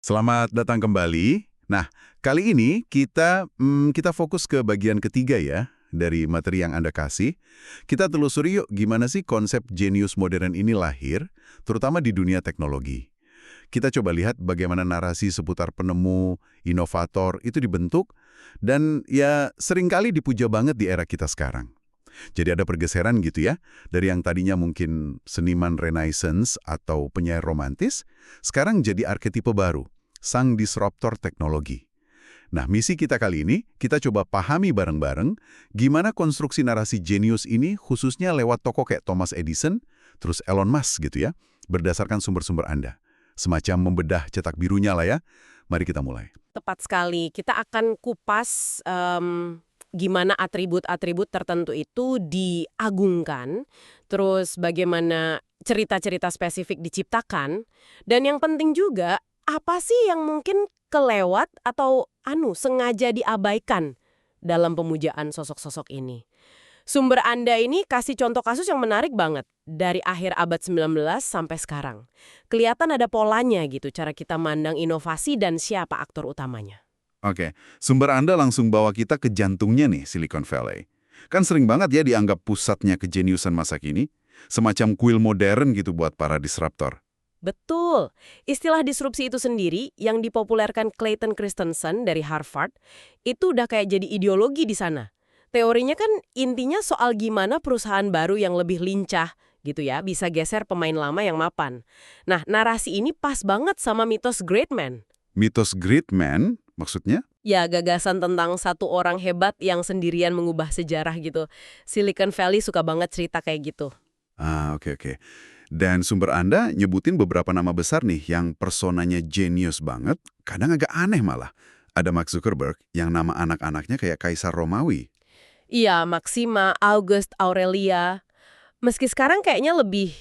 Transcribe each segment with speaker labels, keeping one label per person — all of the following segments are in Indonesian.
Speaker 1: Selamat datang kembali. Nah, kali ini kita fokus ke bagian ketiga ya dari materi yang Anda kasih. Kita telusuri yuk gimana sih konsep jenius modern ini lahir, terutama di dunia teknologi. Kita coba lihat bagaimana narasi seputar penemu, inovator itu dibentuk, dan ya seringkali dipuja banget di era kita sekarang. Jadi ada pergeseran gitu ya, dari yang tadinya mungkin seniman Renaissance atau penyair romantis, sekarang jadi arketipe baru, sang disruptor teknologi. Nah, misi kita kali ini, kita coba pahami bareng-bareng gimana konstruksi narasi jenius ini khususnya lewat tokoh kayak Thomas Edison, terus Elon Musk gitu ya, berdasarkan sumber-sumber Anda. Semacam membedah cetak birunya lah ya. Mari kita mulai.
Speaker 2: Tepat sekali. Kita akan kupas gimana atribut-atribut tertentu itu diagungkan, terus bagaimana cerita-cerita spesifik diciptakan, dan yang penting juga, apa sih yang mungkin kelewat atau sengaja diabaikan dalam pemujaan sosok-sosok ini. Sumber Anda ini kasih contoh kasus yang menarik banget, dari akhir abad 19 sampai sekarang. Kelihatan ada polanya gitu, cara kita mandang inovasi dan siapa aktor utamanya.
Speaker 1: Oke, sumber Anda langsung bawa kita ke jantungnya nih, Silicon Valley. Kan sering banget ya dianggap pusatnya kejeniusan masa kini, semacam kuil modern gitu buat para disruptor.
Speaker 2: Betul. Istilah disrupsi itu sendiri yang dipopulerkan Clayton Christensen dari Harvard, itu udah kayak jadi ideologi di sana. Teorinya kan intinya soal gimana perusahaan baru yang lebih lincah gitu ya, bisa geser pemain lama yang mapan. Nah, narasi ini pas banget sama mitos Great Man.
Speaker 1: Mitos Great Man, maksudnya?
Speaker 2: Ya, gagasan tentang satu orang hebat yang sendirian mengubah sejarah gitu. Silicon Valley suka banget cerita kayak gitu.
Speaker 1: Oke. Dan sumber Anda nyebutin beberapa nama besar nih yang personanya jenius banget, kadang agak aneh malah. Ada Mark Zuckerberg yang nama anak-anaknya kayak Kaisar Romawi.
Speaker 2: Iya, Maxima, August, Aurelia. Meski sekarang kayaknya lebih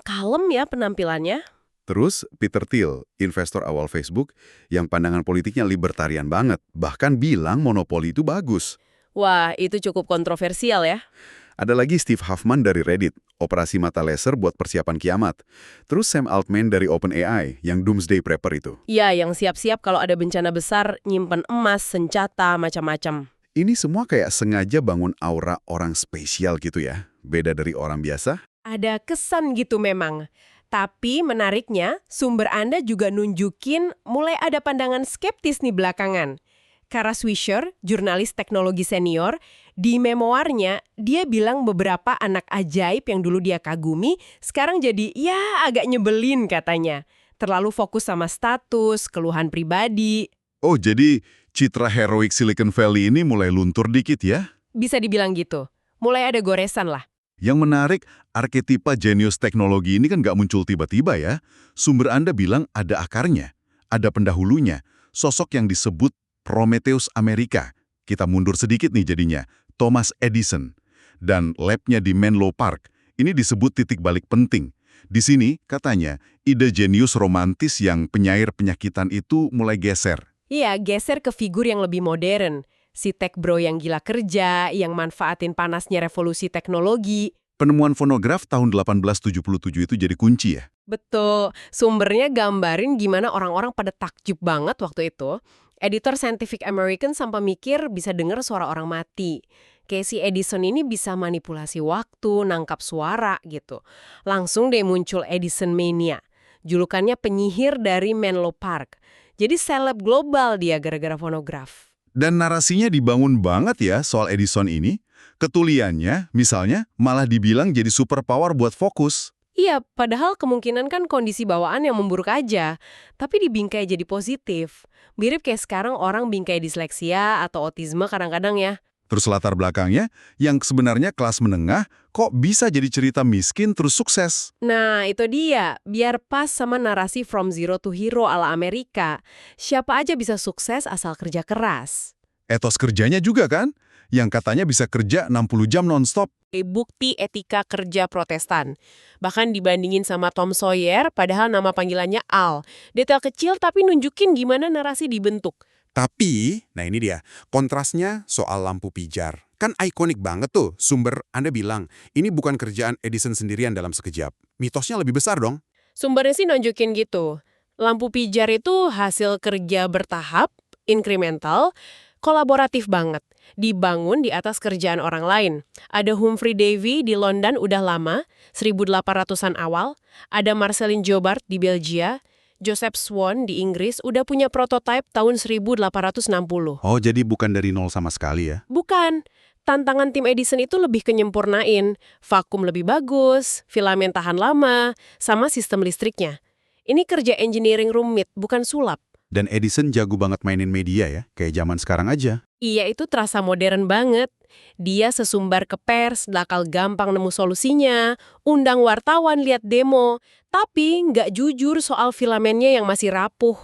Speaker 2: kalem ya penampilannya.
Speaker 1: Terus Peter Thiel, investor awal Facebook, yang pandangan politiknya libertarian banget, bahkan bilang monopoli itu bagus.
Speaker 2: Wah, itu cukup kontroversial ya.
Speaker 1: Ada lagi Steve Huffman dari Reddit, operasi mata laser buat persiapan kiamat. Terus Sam Altman dari OpenAI, yang doomsday prepper itu.
Speaker 2: Iya, yang siap-siap kalau ada bencana besar, nyimpen emas, senjata, macam-macam.
Speaker 1: Ini semua kayak sengaja bangun aura orang spesial gitu ya, beda dari orang biasa.
Speaker 2: Ada kesan gitu memang. Tapi menariknya, sumber Anda juga nunjukin mulai ada pandangan skeptis nih belakangan. Kara Swisher, jurnalis teknologi senior, di memoarnya dia bilang beberapa anak ajaib yang dulu dia kagumi sekarang jadi ya agak nyebelin katanya. Terlalu fokus sama status, keluhan pribadi.
Speaker 1: Oh, jadi citra heroik Silicon Valley ini mulai luntur dikit ya?
Speaker 2: Bisa dibilang gitu. Mulai ada goresan lah.
Speaker 1: Yang menarik, arketipa jenius teknologi ini kan nggak muncul tiba-tiba ya. Sumber Anda bilang ada akarnya, ada pendahulunya, sosok yang disebut Prometheus Amerika. Kita mundur sedikit nih jadinya, Thomas Edison. Dan labnya di Menlo Park, ini disebut titik balik penting. Di sini, katanya, ide jenius romantis yang penyair penyakitan itu mulai geser.
Speaker 2: Iya, geser ke figur yang lebih modern. Si tech bro yang gila kerja, yang manfaatin panasnya revolusi teknologi.
Speaker 1: Penemuan fonograf tahun 1877 itu jadi kunci ya?
Speaker 2: Betul, sumbernya gambarin gimana orang-orang pada takjub banget waktu itu. Editor Scientific American sampai mikir bisa dengar suara orang mati. Casey Edison ini bisa manipulasi waktu, nangkap suara gitu. Langsung deh muncul Edison Mania. Julukannya penyihir dari Menlo Park. Jadi seleb global dia gara-gara fonograf.
Speaker 1: Dan narasinya dibangun banget ya soal Edison ini. Ketuliannya, misalnya, malah dibilang jadi superpower buat fokus.
Speaker 2: Iya, padahal kemungkinan kan kondisi bawaan yang memburuk aja, tapi dibingkai jadi positif. Mirip kayak sekarang orang bingkai disleksia atau autisme kadang-kadang ya.
Speaker 1: Terus latar belakangnya, yang sebenarnya kelas menengah, kok bisa jadi cerita miskin terus sukses?
Speaker 2: Nah, itu dia. Biar pas sama narasi from zero to hero ala Amerika. Siapa aja bisa sukses asal kerja keras.
Speaker 1: Etos kerjanya juga kan? Yang katanya bisa kerja 60 jam non-stop.
Speaker 2: Bukti etika kerja Protestan. Bahkan dibandingin sama Tom Sawyer, padahal nama panggilannya Al. Detail kecil tapi nunjukin gimana narasi dibentuk.
Speaker 3: Tapi, nah ini dia, kontrasnya soal lampu pijar. Kan ikonik banget tuh, sumber Anda bilang, ini bukan kerjaan Edison sendirian dalam sekejap. Mitosnya lebih besar dong.
Speaker 2: Sumbernya sih nunjukin gitu. Lampu pijar itu hasil kerja bertahap, incremental, kolaboratif banget. Dibangun di atas kerjaan orang lain. Ada Humphrey Davy di London udah lama, 1800-an awal. Ada Marceline Jobard di Belgia. Joseph Swan di Inggris udah punya prototipe tahun 1860.
Speaker 3: Oh, jadi bukan dari nol sama sekali ya?
Speaker 2: Bukan. Tantangan tim Edison itu lebih kenyempurnain. Vakum lebih bagus, filamen tahan lama, sama sistem listriknya. Ini kerja engineering rumit, bukan sulap.
Speaker 3: Dan Edison jago banget mainin media ya, kayak zaman sekarang aja.
Speaker 2: Iya, itu terasa modern banget. Dia sesumbar ke pers, bakal gampang nemu solusinya, undang wartawan lihat demo, tapi nggak jujur soal filamennya yang masih rapuh.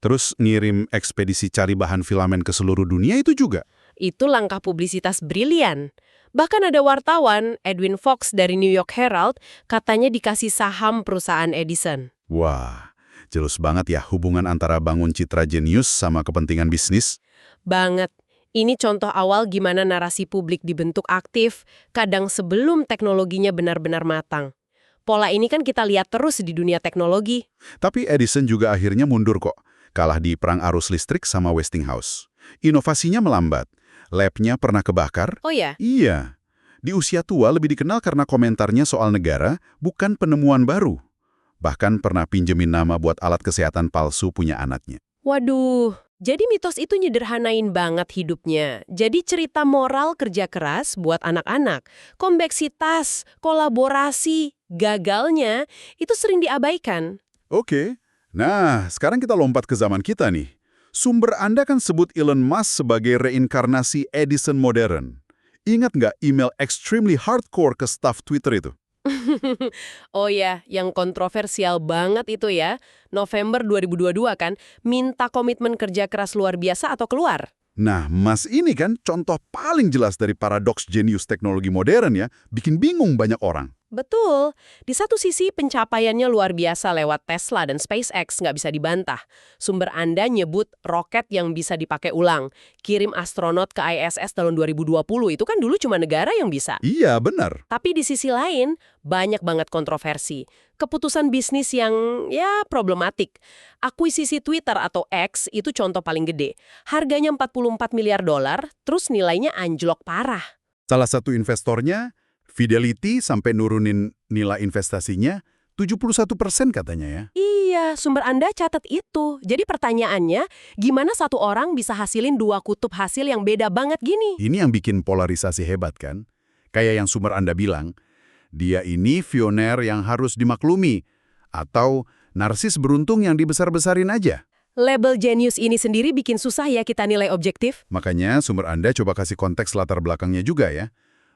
Speaker 3: Terus ngirim ekspedisi cari bahan filamen ke seluruh dunia itu juga.
Speaker 2: Itu langkah publisitas brilian. Bahkan ada wartawan, Edwin Fox dari New York Herald, katanya dikasih saham perusahaan Edison.
Speaker 3: Wah, jelas banget ya hubungan antara bangun citra jenius sama kepentingan bisnis.
Speaker 2: Banget. Ini contoh awal gimana narasi publik dibentuk aktif, kadang sebelum teknologinya benar-benar matang. Pola ini kan kita lihat terus di dunia teknologi.
Speaker 3: Tapi Edison juga akhirnya mundur kok. Kalah di perang arus listrik sama Westinghouse. Inovasinya melambat. Labnya pernah kebakar.
Speaker 2: Oh ya?
Speaker 3: Iya. Di usia tua lebih dikenal karena komentarnya soal negara, bukan penemuan baru. Bahkan pernah pinjemin nama buat alat kesehatan palsu punya anaknya.
Speaker 2: Waduh, jadi mitos itu nyederhanain banget hidupnya. Jadi cerita moral kerja keras buat anak-anak, kompleksitas, kolaborasi, gagalnya, itu sering diabaikan.
Speaker 3: Oke. Nah, sekarang kita lompat ke zaman kita nih. Sumber Anda kan sebut Elon Musk sebagai reinkarnasi Edison modern. Ingat nggak email extremely hardcore ke staf Twitter itu?
Speaker 2: Oh ya, yang kontroversial banget itu ya. November 2022 kan, minta komitmen kerja keras luar biasa atau keluar.
Speaker 3: Nah, Mas ini kan contoh paling jelas dari paradoks jenius teknologi modern ya, bikin bingung banyak orang.
Speaker 2: Betul. Di satu sisi pencapaiannya luar biasa lewat Tesla dan SpaceX nggak bisa dibantah. Sumber Anda nyebut roket yang bisa dipakai ulang. Kirim astronot ke ISS tahun 2020 itu kan dulu cuma negara yang bisa.
Speaker 3: Iya, benar.
Speaker 2: Tapi di sisi lain, banyak banget kontroversi. Keputusan bisnis yang, ya, problematik. Akuisisi Twitter atau X itu contoh paling gede. Harganya $44 miliar, terus nilainya anjlok parah.
Speaker 3: Salah satu investornya, Fidelity, sampai nurunin nilai investasinya 71% katanya ya.
Speaker 2: Iya, sumber Anda catat itu. Jadi pertanyaannya, gimana satu orang bisa hasilin dua kutub hasil yang beda banget gini?
Speaker 3: Ini yang bikin polarisasi hebat kan? Kayak yang sumber Anda bilang, dia ini pioner yang harus dimaklumi, atau narsis beruntung yang dibesar-besarin aja.
Speaker 2: Label jenius ini sendiri bikin susah ya kita nilai objektif.
Speaker 3: Makanya sumber Anda coba kasih konteks latar belakangnya juga ya.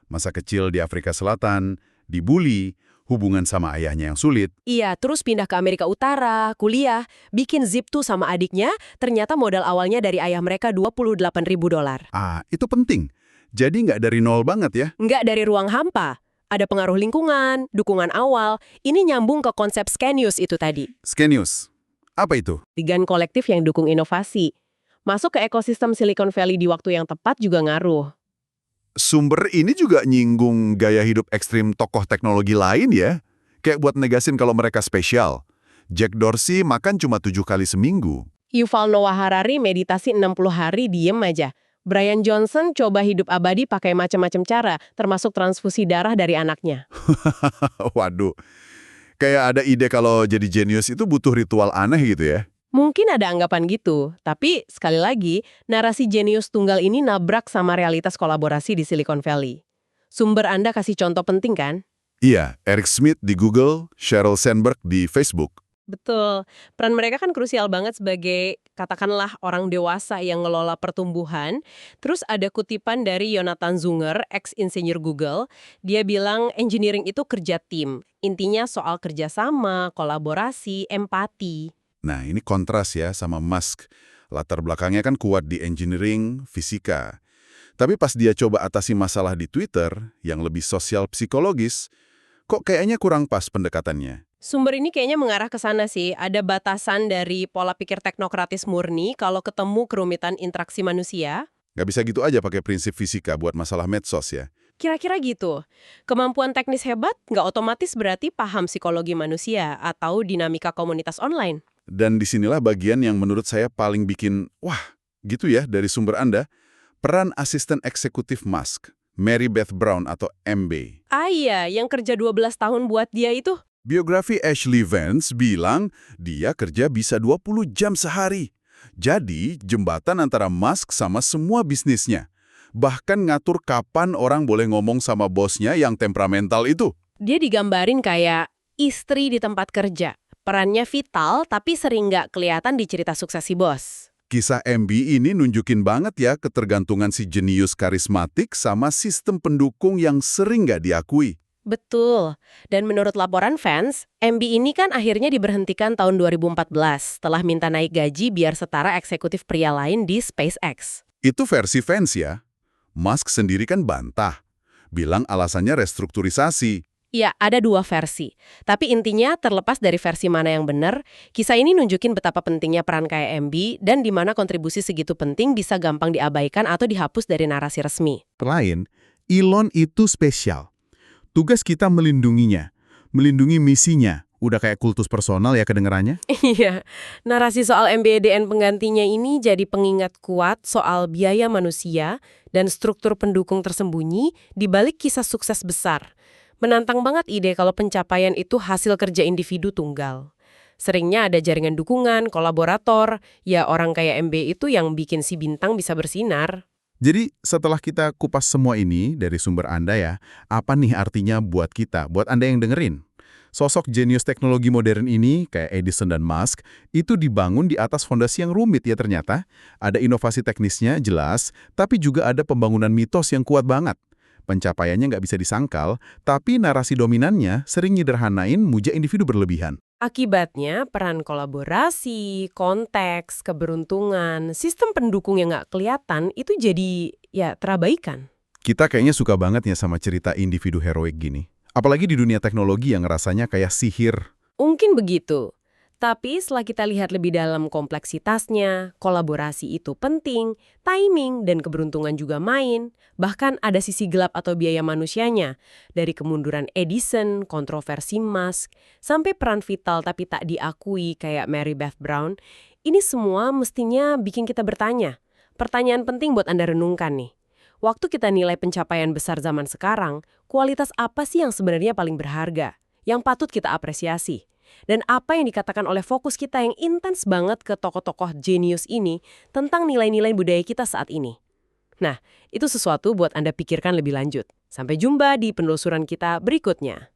Speaker 3: Masa kecil di Afrika Selatan, dibully, hubungan sama ayahnya yang sulit.
Speaker 2: Iya, terus pindah ke Amerika Utara, kuliah, bikin Zip2 sama adiknya, ternyata modal awalnya dari ayah mereka $28.000.
Speaker 3: Ah, itu penting. Jadi nggak dari nol banget ya.
Speaker 2: Nggak dari ruang hampa. Ada pengaruh lingkungan, dukungan awal. Ini nyambung ke konsep Scenius itu tadi.
Speaker 3: Scenius. Apa itu?
Speaker 2: Tigan kolektif yang dukung inovasi. Masuk ke ekosistem Silicon Valley di waktu yang tepat juga ngaruh.
Speaker 1: Sumber ini juga nyinggung gaya hidup ekstrim tokoh teknologi lain ya. Kayak buat negasin kalau mereka spesial. Jack Dorsey makan cuma 7 kali seminggu.
Speaker 2: Yuval Noah Harari meditasi 60 hari diem aja. Brian Johnson coba hidup abadi pakai macam-macam cara, termasuk transfusi darah dari anaknya.
Speaker 1: Waduh, kayak ada ide kalau jadi jenius itu butuh ritual aneh gitu ya.
Speaker 2: Mungkin ada anggapan gitu, tapi sekali lagi, narasi jenius tunggal ini nabrak sama realitas kolaborasi di Silicon Valley. Sumber Anda kasih contoh penting kan?
Speaker 1: Iya, Eric Schmidt di Google, Sheryl Sandberg di Facebook.
Speaker 2: Betul. Peran mereka kan krusial banget sebagai, katakanlah, orang dewasa yang ngelola pertumbuhan. Terus ada kutipan dari Jonathan Zunger, ex-insinyur Google. Dia bilang engineering itu kerja tim. Intinya soal kerjasama, kolaborasi, empati.
Speaker 1: Nah, ini kontras ya sama Musk. Latar belakangnya kan kuat di engineering, fisika. Tapi pas dia coba atasi masalah di Twitter, yang lebih sosial psikologis, kok kayaknya kurang pas pendekatannya.
Speaker 2: Sumber ini kayaknya mengarah ke sana sih. Ada batasan dari pola pikir teknokratis murni kalau ketemu kerumitan interaksi manusia.
Speaker 1: Nggak bisa gitu aja pakai prinsip fisika buat masalah medsos ya.
Speaker 2: Kira-kira gitu. Kemampuan teknis hebat nggak otomatis berarti paham psikologi manusia atau dinamika komunitas online.
Speaker 3: Dan disinilah bagian yang menurut saya paling bikin, wah, gitu ya dari sumber Anda, peran asisten eksekutif Musk, Mary Beth Brown atau MB.
Speaker 2: Ah iya, yang kerja 12 tahun buat dia itu.
Speaker 3: Biografi Ashley Vance bilang dia kerja bisa 20 jam sehari. Jadi, jembatan antara Musk sama semua bisnisnya. Bahkan ngatur kapan orang boleh ngomong sama bosnya yang temperamental itu.
Speaker 2: Dia digambarin kayak istri di tempat kerja. Perannya vital, tapi sering nggak kelihatan di cerita sukses si bos.
Speaker 3: Kisah MB ini nunjukin banget ya ketergantungan si jenius karismatik sama sistem pendukung yang sering nggak diakui.
Speaker 2: Betul. Dan menurut laporan fans, MB ini kan akhirnya diberhentikan tahun 2014 setelah minta naik gaji biar setara eksekutif pria lain di SpaceX.
Speaker 3: Itu versi fans ya. Musk sendiri kan bantah. Bilang alasannya restrukturisasi.
Speaker 2: Ya, ada dua versi. Tapi intinya terlepas dari versi mana yang benar, kisah ini nunjukin betapa pentingnya peran kayak MB dan di mana kontribusi segitu penting bisa gampang diabaikan atau dihapus dari narasi resmi.
Speaker 3: Lain, Elon itu spesial. Tugas kita melindunginya, melindungi misinya. Udah kayak kultus personal ya kedengerannya?
Speaker 2: Iya, narasi soal MBEDN penggantinya ini jadi pengingat kuat soal biaya manusia dan struktur pendukung tersembunyi di balik kisah sukses besar. Menantang banget ide kalau pencapaian itu hasil kerja individu tunggal. Seringnya ada jaringan dukungan, kolaborator, ya orang kayak MB itu yang bikin si bintang bisa bersinar.
Speaker 3: Jadi setelah kita kupas semua ini dari sumber Anda ya, apa nih artinya buat kita, buat Anda yang dengerin? Sosok jenius teknologi modern ini, kayak Edison dan Musk, itu dibangun di atas fondasi yang rumit ya ternyata. Ada inovasi teknisnya, jelas, tapi juga ada pembangunan mitos yang kuat banget. Pencapaiannya nggak bisa disangkal, tapi narasi dominannya sering nyederhanain muja individu berlebihan.
Speaker 2: Akibatnya, peran kolaborasi, konteks, keberuntungan, sistem pendukung yang nggak kelihatan itu jadi ya terabaikan.
Speaker 3: Kita kayaknya suka banget ya sama cerita individu heroik gini. Apalagi di dunia teknologi yang rasanya kayak sihir.
Speaker 2: Mungkin begitu. Tapi setelah kita lihat lebih dalam kompleksitasnya, kolaborasi itu penting, timing dan keberuntungan juga main, bahkan ada sisi gelap atau biaya manusianya, dari kemunduran Edison, kontroversi Musk, sampai peran vital tapi tak diakui kayak Mary Beth Brown, ini semua mestinya bikin kita bertanya. Pertanyaan penting buat Anda renungkan nih. Waktu kita nilai pencapaian besar zaman sekarang, kualitas apa sih yang sebenarnya paling berharga, yang patut kita apresiasi? Dan apa yang dikatakan oleh fokus kita yang intens banget ke tokoh-tokoh jenius ini tentang nilai-nilai budaya kita saat ini. Nah, itu sesuatu buat Anda pikirkan lebih lanjut. Sampai jumpa di penelusuran kita berikutnya.